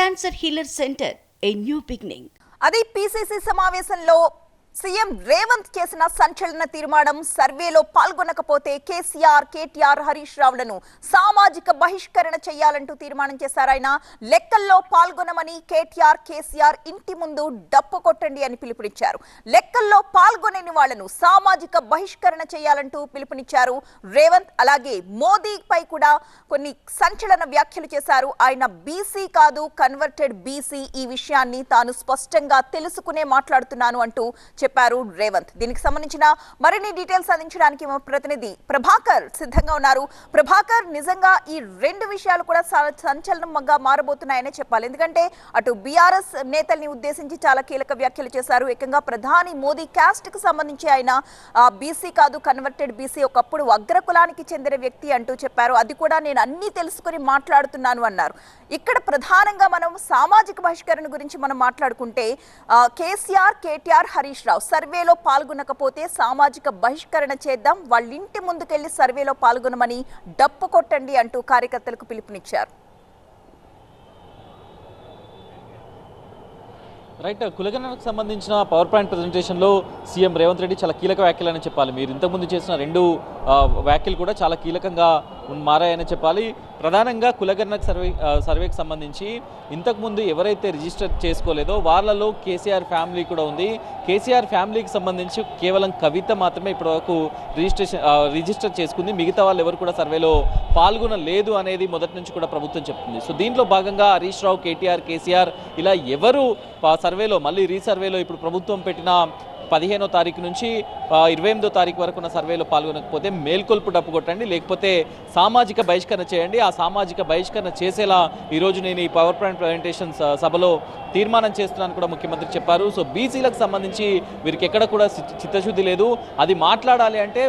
Cancer Healer Center, a new beginning. అది PCC సమావేశంలో CM Revanth చేసిన సంచలన తీర్మానం సర్వేలో పాల్గొనకపోతే కేసీఆర్, కేటీఆర్, హరీష్ రావులను సామాజిక బహిష్కరణ చేయాలంటూ తీర్మానం చేశారు. ఆయన లెక్కల్లో పాల్గొనమని కేటీఆర్, కేసీఆర్ ఇంటి ముందు డప్పు కొట్టండి అని పిలుపునిచ్చారు. లెక్కల్లో పాల్గొనని వాళ్లను సామాజిక బహిష్కరణ చేయాలంటూ పిలుపునిచ్చారు రేవంత్. అలాగే మోదీపై కూడా కొన్ని సంచలన వ్యాఖ్యలు చేశారు. ఆయన బీసీ కాదు, కన్వర్టెడ్ బీసీ, ఈ విషయాన్ని తాను స్పష్టంగా తెలుసుకునే మాట్లాడుతున్నాను అంటూ చెప్పారు రేవంత్. దీనికి సంబంధించిన మరిన్ని డీటెయిల్స్ అందించడానికి మా ప్రతినిధి ప్రభాకర్ సిద్ధంగా ఉన్నారు. ప్రభాకర్, నిజంగా ఈ రెండు విషయాలు కూడా సంచలనంగా మారబోతున్నాయనే చెప్పాలి. ఎందుకంటే అటు బీఆర్ఎస్ నేతల్ని ఉద్దేశించి చాలా కీలక వ్యాఖ్యలు చేశారు. ఏకంగా ప్రధాని మోదీ క్యాస్ట్ కు సంబంధించి ఆయన బీసీ కాదు, కన్వర్టెడ్ బీసీ, ఒకప్పుడు అగ్రకులానికి చెందిన వ్యక్తి అంటూ చెప్పారు. అది కూడా నేను అన్ని తెలుసుకుని మాట్లాడుతున్నాను అన్నారు. ఇక్కడ ప్రధానంగా మనం సామాజిక బహిష్కరణ గురించి మనం మాట్లాడుకుంటే కేసీఆర్, కేటీఆర్, హరీష్ రావు సర్వేలో పాల్గొనకపోతే సామాజిక బహిష్కరణ చేద్దాం, వాళ్ళ ఇంటి ముందుకెళ్లి సర్వేలో పాల్గొనమని డప్పు కొట్టండి అంటూ కార్యకర్తలకు పిలుపునిచ్చారు. రైట్, కులగణనకు సంబంధించిన పవర్ పాయింట్ ప్రజెంటేషన్లో సీఎం రేవంత్ రెడ్డి చాలా కీలక వ్యాఖ్యలని చెప్పాలి. మీరు ఇంతకుముందు చేసిన రెండు వ్యాఖ్యలు కూడా చాలా కీలకంగా మారాయని చెప్పాలి. ప్రధానంగా కులగణనకు సర్వేకి సంబంధించి ఇంతకుముందు ఎవరైతే రిజిస్టర్ చేసుకోలేదో వాళ్ళలో కేసీఆర్ ఫ్యామిలీ కూడా ఉంది. కేసీఆర్ ఫ్యామిలీకి సంబంధించి కేవలం కవిత మాత్రమే ఇప్పటివరకు రిజిస్టర్ చేసుకుంది. మిగతా వాళ్ళు ఎవరు కూడా సర్వేలో పాల్గొనలేదు అనేది మొదటి నుంచి కూడా ప్రభుత్వం చెప్తుంది. సో దీంట్లో భాగంగా హరీష్ రావు, కేటీఆర్, కేసీఆర్ ఇలా ఎవరు సర్వేలో మళ్ళీ రీసర్వేలో ఇప్పుడు ప్రభుత్వం పెట్టిన 15వ తారీఖు నుంచి 28వ తారీఖు వరకు ఉన్న సర్వేలో పాల్గొనకపోతే మేల్కొల్పు డప్పు కొట్టండి, లేకపోతే సామాజిక బహిష్కరణ చేయండి. ఆ సామాజిక బహిష్కరణ చేసేలా ఈరోజు నేను ఈ పవర్ పాయింట్ ప్రజెంటేషన్ సభలో తీర్మానం చేస్తున్నాను కూడా ముఖ్యమంత్రి చెప్పారు. సో బీసీలకు సంబంధించి వీరికి ఎక్కడ కూడా చిత్తశుద్ధి లేదు. అది మాట్లాడాలి అంటే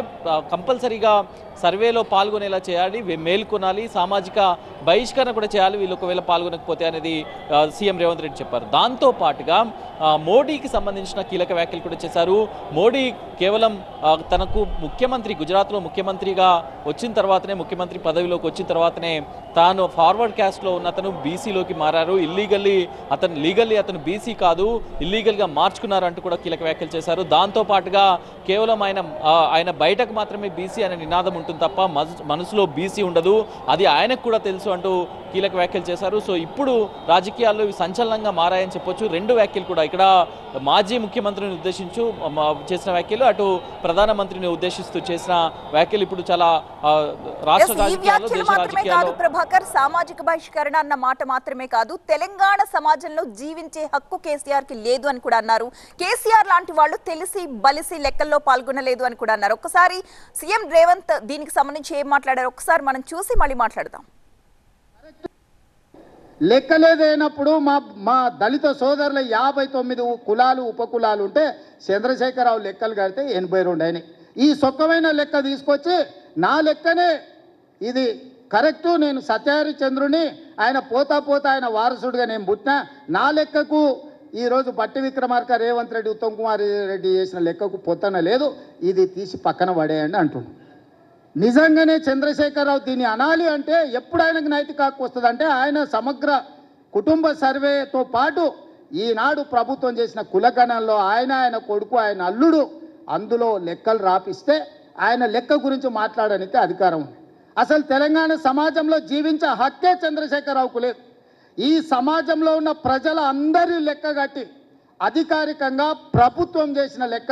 కంపల్సరీగా సర్వేలో పాల్గొనేలా చేయాలి, మేల్కొనాలి, సామాజిక బహిష్కరణ కూడా చేయాలి వీళ్ళు ఒకవేళ పాల్గొనకపోతే అనేది సీఎం రేవంత్ రెడ్డి చెప్పారు. దాంతో పాటుగా మోడీకి సంబంధించిన కీలక వ్యాఖ్యలు కూడా చేశారు. మోడీ కేవలం తనకు ముఖ్యమంత్రి, గుజరాత్లో ముఖ్యమంత్రిగా వచ్చిన తర్వాతనే, ముఖ్యమంత్రి పదవిలోకి వచ్చిన తర్వాతనే తాను ఫార్వర్డ్ క్యాస్ట్లో ఉన్న అతను బీసీలోకి మారారు. లీగల్లీ అతను బీసీ కాదు, ఇల్లీగల్గా మార్చుకున్నారు అంటూ కూడా కీలక వ్యాఖ్యలు చేశారు. దాంతో పాటుగా కేవలం ఆయన బయటకు మాత్రమే బీసీ అనే నినాదం ఉంటుంది తప్ప మనసులో బీసీ ఉండదు, అది ఆయనకు కూడా తెలుసు అంటూ కీలక వ్యాఖ్యలు చేశారు. సో ఇప్పుడు రాజకీయాల్లో ఇవి సంచలనంగా మారాయని చెప్పొచ్చు. రెండు వ్యాఖ్యలు కూడా, ఇక్కడ మాజీ ముఖ్యమంత్రిని ఉద్దేశించు చేసిన వ్యాఖ్యలు, అటు ప్రధానమంత్రిని ఉద్దేశిస్తూ చేసిన వ్యాఖ్యలు ఇప్పుడు చాలా రాష్ట్ర రాజకీయాల్లో, దేశ రాజకీయాల్లో. ప్రభాకర్, సామాజిక బహిష్కరణ అన్న మాట మాత్రమే కాదు, తెలంగాణ సమాజంలో జీవించే హక్కు కేసీఆర్ కి లేదు అని కూడా అన్నారు. కేసీఆర్ లాంటి వాళ్ళు తెలిసి బలిసి లెక్కల్లో పాల్గొనలేదు అని కూడా అన్నారు. ఒక్కసారి సీఎం రేవంత్ దీనికి సంబంధించి ఏం మాట్లాడారు ఒకసారి మనం చూసి మళ్ళీ మాట్లాడదాం. లెక్కలేదైనప్పుడు మా దళిత సోదరుల 59 కులాలు, ఉపకులాలు ఉంటే చంద్రశేఖరరావు లెక్కలు కడితే 82 అయినాయి. ఈ సొక్కమైన లెక్క తీసుకొచ్చి నా లెక్కనే ఇది కరెక్టు, నేను సత్యహరిచంద్రుని, ఆయన పోతా ఆయన వారసుడిగా నేను పుట్టినా, నా లెక్కకు ఈరోజు బట్టి విక్రమార్క, రేవంత్ రెడ్డి, ఉత్తమ్ కుమార్ రెడ్డి చేసిన లెక్కకు పొత్తన లేదు, ఇది తీసి పక్కన పడేయండి అంటున్నాను. నిజంగానే చంద్రశేఖరరావు దీన్ని అనాలి అంటే ఎప్పుడు ఆయనకు నైతిక హక్కు వస్తుంది అంటే ఆయన సమగ్ర కుటుంబ సర్వేతో పాటు ఈనాడు ప్రభుత్వం చేసిన కులగణంలో ఆయన కొడుకు, ఆయన అల్లుడు అందులో లెక్కలు రాపిస్తే ఆయన లెక్క గురించి మాట్లాడడానికి అధికారం ఉంది. అసలు తెలంగాణ సమాజంలో జీవించే హక్కే చంద్రశేఖరరావుకు లేదు. ఈ సమాజంలో ఉన్న ప్రజల అందరి లెక్క కట్టి అధికారికంగా ప్రభుత్వం చేసిన లెక్క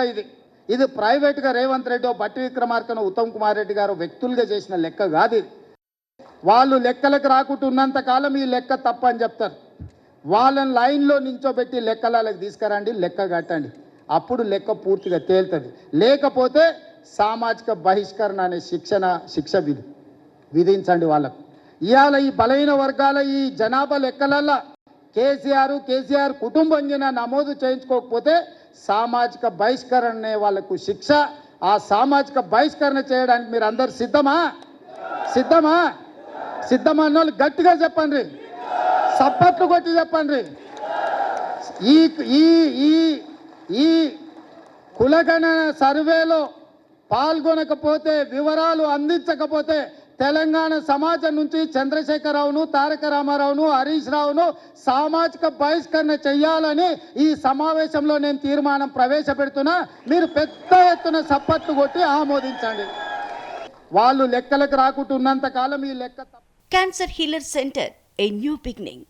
ఇది ప్రైవేట్గా రేవంత్ రెడ్డి, బట్టి విక్రమార్కను, ఉత్తమ్ కుమార్ రెడ్డి గారు వ్యక్తులుగా చేసిన లెక్క కాదు. ఇది వాళ్ళు లెక్కలకు రాకుండా ఉన్నంత కాలం ఈ లెక్క తప్ప అని చెప్తారు. వాళ్ళని లైన్లో నించోబెట్టి లెక్కలకు తీసుకురండి, లెక్క కట్టండి, అప్పుడు లెక్క పూర్తిగా తేలుతుంది. లేకపోతే సామాజిక బహిష్కరణ అనే శిక్ష విధించండి వాళ్ళకు. ఇవాళ ఈ బలహీన వర్గాల ఈ జనాభా లెక్కలల్లో కేసీఆర్ కుటుంబం నమోదు చేయించుకోకపోతే సామాజిక బహిష్కరణ వాళ్ళకు శిక్ష. ఆ సామాజిక బహిష్కరణ చేయడానికి మీరు అందరు సిద్ధమా అన్న వాళ్ళు గట్టిగా చెప్పండి, సప్పట్లు కొట్టి చెప్పండి. ఈ కులగణన సర్వేలో పాల్గొనకపోతే, వివరాలు అందించకపోతే తెలంగాణ సమాజం నుంచి చంద్రశేఖరరావును, తారక రామారావును, హరీష్ రావును సామాజిక బహిష్కరణ చెయ్యాలని ఈ సమావేశంలో నేను తీర్మానం ప్రవేశపెడుతున్నా. మీరు పెద్ద ఎత్తున సప్పట్లు కొట్టి ఆమోదించండి. వాళ్ళు లెక్కలకు రాకుంటున్నంత కాలం ఈ లెక్క Cancer Healer Center, a new beginning.